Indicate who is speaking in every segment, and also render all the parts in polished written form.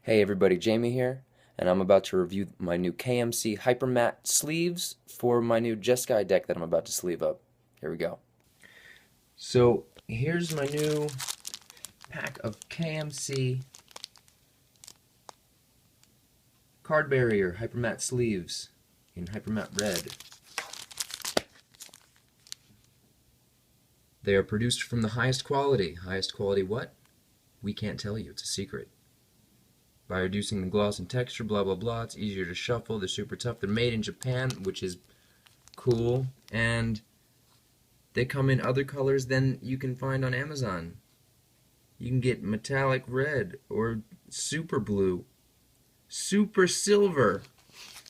Speaker 1: Hey everybody, Jamie here, and I'm about to review my new KMC Hyper Mat sleeves for my new Jeskai deck that I'm about to sleeve up. Here we go. So here's my new pack of KMC card barrier Hyper Mat sleeves in Hyper Mat Red. They are produced from the highest quality. Highest quality what? We can't tell you, it's a secret. By reducing the gloss and texture, blah blah blah, it's easier to shuffle, they're super tough, they're made in Japan, which is cool, and they come in other colors than you can find on Amazon. You can get metallic red or super blue, super silver.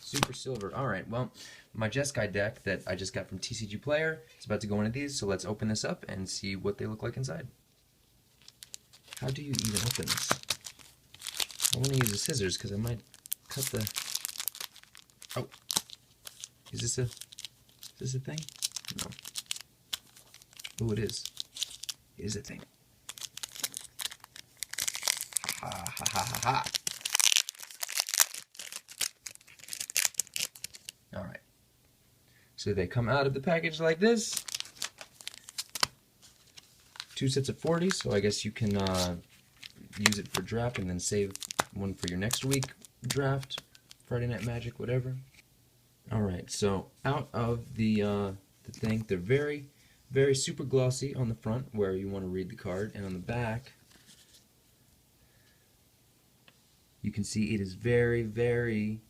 Speaker 1: Super silver. Alright, well, my Jeskai deck that I just got from TCG Player is about to go into these, so let's open this up and see what they look like inside. How do you even open this? I want to use the scissors because I might cut the... Oh. Is this a thing? No. Oh, it is. It is a thing. Ha ha ha ha ha. Alright. So they come out of the package like this. 2 sets of 40, so I guess you can use it for draft and then save one for your next week draft, Friday Night Magic, whatever. Alright, so out of the thing, they're very, very super glossy on the front where you want to read the card, and on the back you can see it is very, very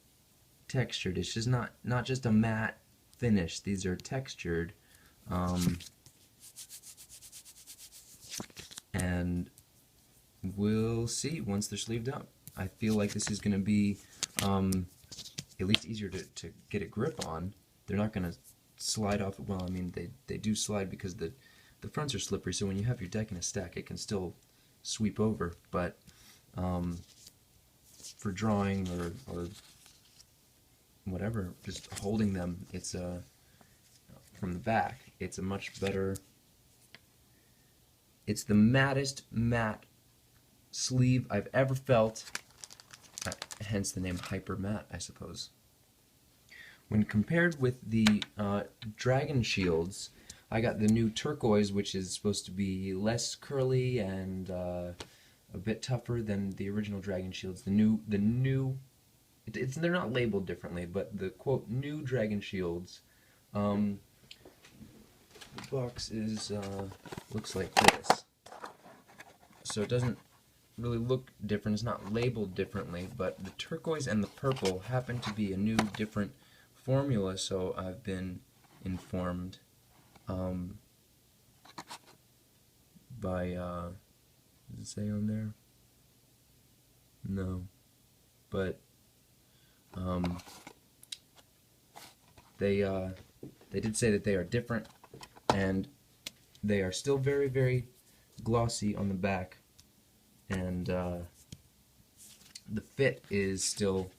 Speaker 1: textured. It's just not just a matte finish. These are textured, and we'll see once they're sleeved up. I feel like this is going to be at least easier to get a grip on. They're not going to slide off. Well, I mean, they do slide because the fronts are slippery, so when you have your deck in a stack, it can still sweep over, but for drawing or whatever, just holding them, it's from the back, it's a much better, it's the mattest matte sleeve I've ever felt, hence the name Hyper Mat, I suppose. When compared with the Dragon Shields, I got the new turquoise, which is supposed to be less curly and a bit tougher than the original Dragon Shields. They're not labeled differently, but the quote new Dragon Shields. The box is looks like this, so it doesn't really look different. It's not labeled differently, but the turquoise and the purple happen to be a new, different formula. So I've been informed by does it say on there? No, but they did say that they are different, and they are still very, very glossy on the back, and the fit is still,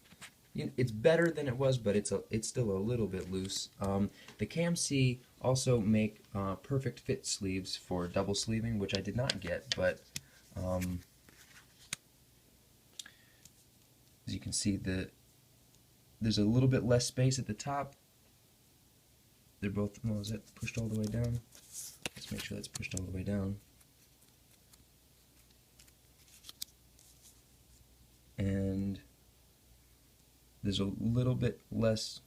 Speaker 1: it's better than it was, but it's still a little bit loose. The KMC also make perfect fit sleeves for double sleeving, which I did not get, but as you can see, there's a little bit less space at the top. They're both, well, is that pushed all the way down? Let's make sure that's pushed all the way down. And there's a little bit less,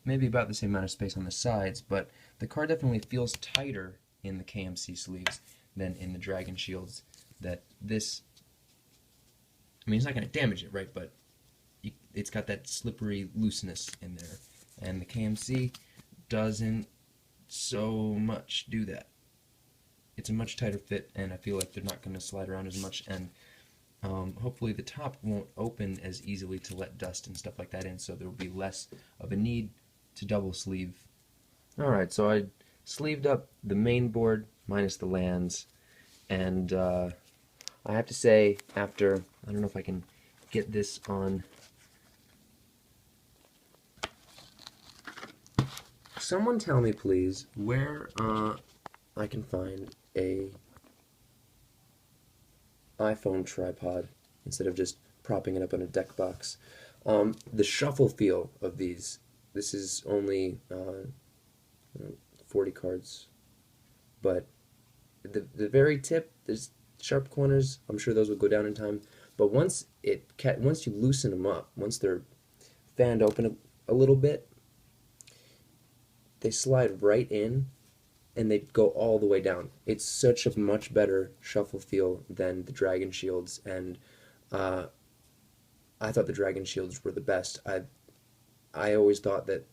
Speaker 1: maybe about the same amount of space on the sides, but the card definitely feels tighter in the KMC sleeves than in the Dragon Shields. That this, I mean, it's not going to damage it, right, but it's got that slippery looseness in there, and the KMC doesn't so much do that. It's a much tighter fit, and I feel like they're not going to slide around as much, and hopefully the top won't open as easily to let dust and stuff like that in, so there will be less of a need to double sleeve. Alright, so I sleeved up the main board minus the lands, and I have to say, after, I don't know if I can get this on. Someone tell me, please, where I can find a iPhone tripod instead of just propping it up on a deck box. The shuffle feel of these, this is only 40 cards, but the very tip, there's sharp corners. I'm sure those will go down in time. But once you loosen them up, once they're fanned open a little bit, they slide right in and they go all the way down. It's such a much better shuffle feel than the Dragon Shields, and I thought the Dragon Shields were the best. I always thought that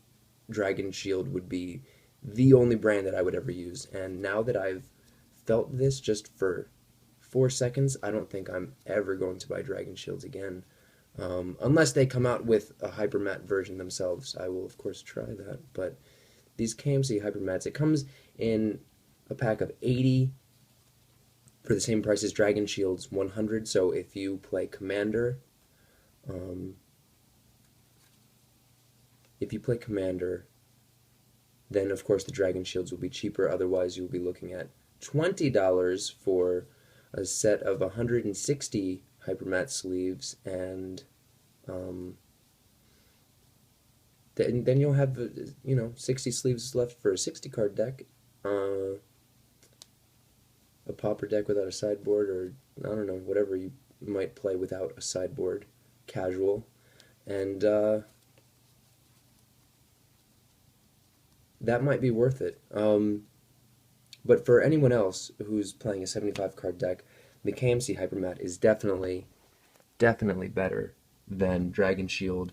Speaker 1: Dragon Shield would be the only brand that I would ever use, and now that I've felt this just for 4 seconds, I don't think I'm ever going to buy Dragon Shields again. Unless they come out with a Hyper Mat version themselves, I will of course try that. But these KMC Hyper Mats, it comes in a pack of 80 for the same price as Dragon Shields 100. So if you play Commander, then of course the Dragon Shields will be cheaper. Otherwise, you'll be looking at $20 for a set of 160 Hyper Mat sleeves, and then you'll have 60 sleeves left for a 60 card deck, a pauper deck without a sideboard, or I don't know, whatever you might play without a sideboard, casual, and that might be worth it. But for anyone else who's playing a 75 card deck, the KMC Hyper Mat is definitely better than Dragon Shield,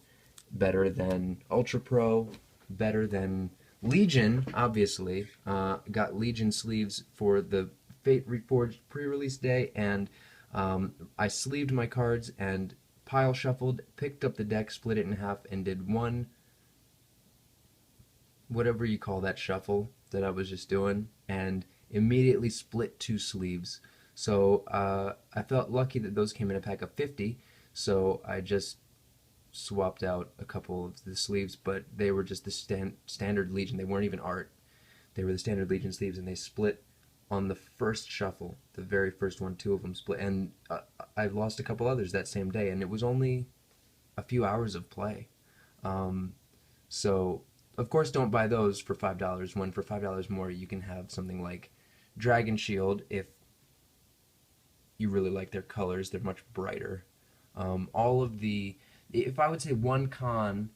Speaker 1: better than Ultra Pro, better than Legion, obviously. Got Legion sleeves for the Fate Reforged pre-release day, and I sleeved my cards and pile shuffled, picked up the deck, split it in half, and did one, whatever you call that shuffle that I was just doing, and immediately split 2 sleeves. So I felt lucky that those came in a pack of 50, so I just swapped out a couple of the sleeves, but they were just the standard Legion. They weren't even art. They were the standard Legion sleeves, and they split on the first shuffle, the very first one. 2 of them split, and I lost a couple others that same day, and it was only a few hours of play. So of course don't buy those for $5, when for $5 more you can have something like Dragon Shield. If you really like their colors, they're much brighter. If I would say one con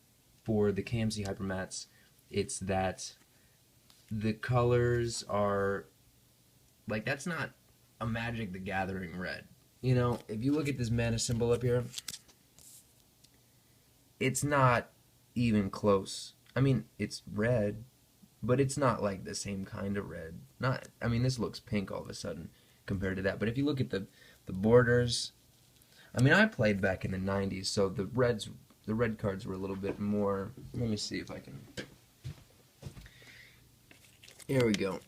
Speaker 1: for the KMC Hyper Mats, it's that the colors are, like, that's not a Magic the Gathering red. You know, if you look at this mana symbol up here, it's not even close. I mean, it's red, but it's not like the same kind of red. I mean, this looks pink all of a sudden compared to that. But if you look at the borders, I mean, I played back in the 90s, so the red cards were a little bit more. Let me see if I can. Here we go.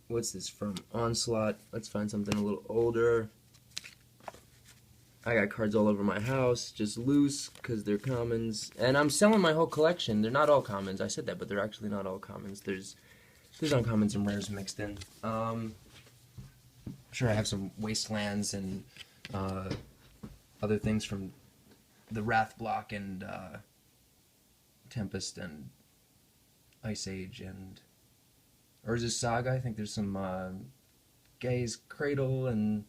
Speaker 1: What's this from? Onslaught. Let's find something a little older. I got cards all over my house, just loose, because they're commons. And I'm selling my whole collection. They're not all commons. I said that, but they're actually not all commons. There's uncommons and rares mixed in. Sure, I have some Wastelands and other things from the Wrath block and Tempest and Ice Age and Urza's Saga. I think there's some Gay's Cradle and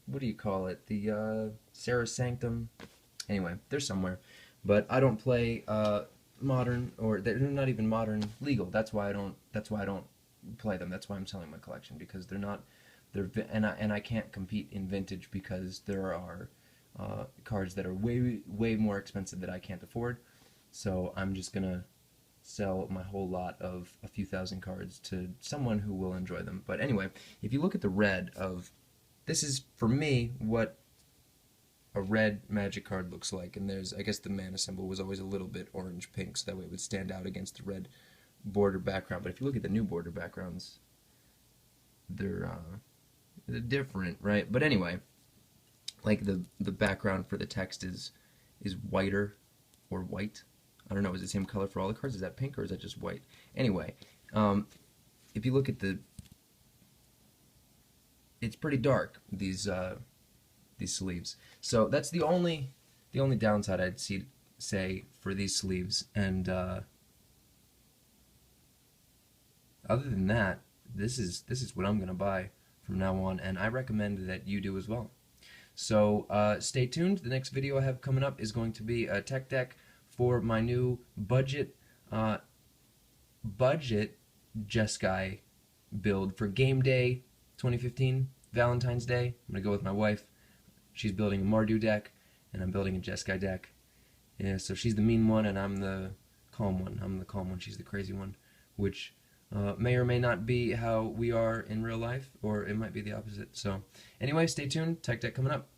Speaker 1: what do you call it? The Sarah's Sanctum. Anyway, they're somewhere. But I don't play modern, or they're not even modern legal. That's why I don't play them. That's why I'm selling my collection, because they're not. And I can't compete in vintage because there are cards that are way more expensive that I can't afford. So I'm just gonna sell my whole lot of a few thousand cards to someone who will enjoy them. But anyway, if you look at the red of, this is for me what a red Magic card looks like, and there's, I guess the mana symbol was always a little bit orange pink, so that way it would stand out against the red border background. But if you look at the new border backgrounds, they're different, right? But anyway, like the background for the text is whiter or white. I don't know, is it the same color for all the cards? Is that pink or is that just white? Anyway, if you look at the it's pretty dark, these sleeves. So that's the only downside I'd say for these sleeves. And other than that, this is what I'm gonna buy from now on, and I recommend that you do as well. So stay tuned. The next video I have coming up is going to be a tech deck for my new budget Jeskai build for Game Day 2015, Valentine's Day. I'm gonna go with my wife. She's building a Mardu deck, and I'm building a Jeskai deck. Yeah, so she's the mean one, and I'm the calm one. I'm the calm one. She's the crazy one, which may or may not be how we are in real life, or it might be the opposite. So, anyway, stay tuned. Tech deck coming up.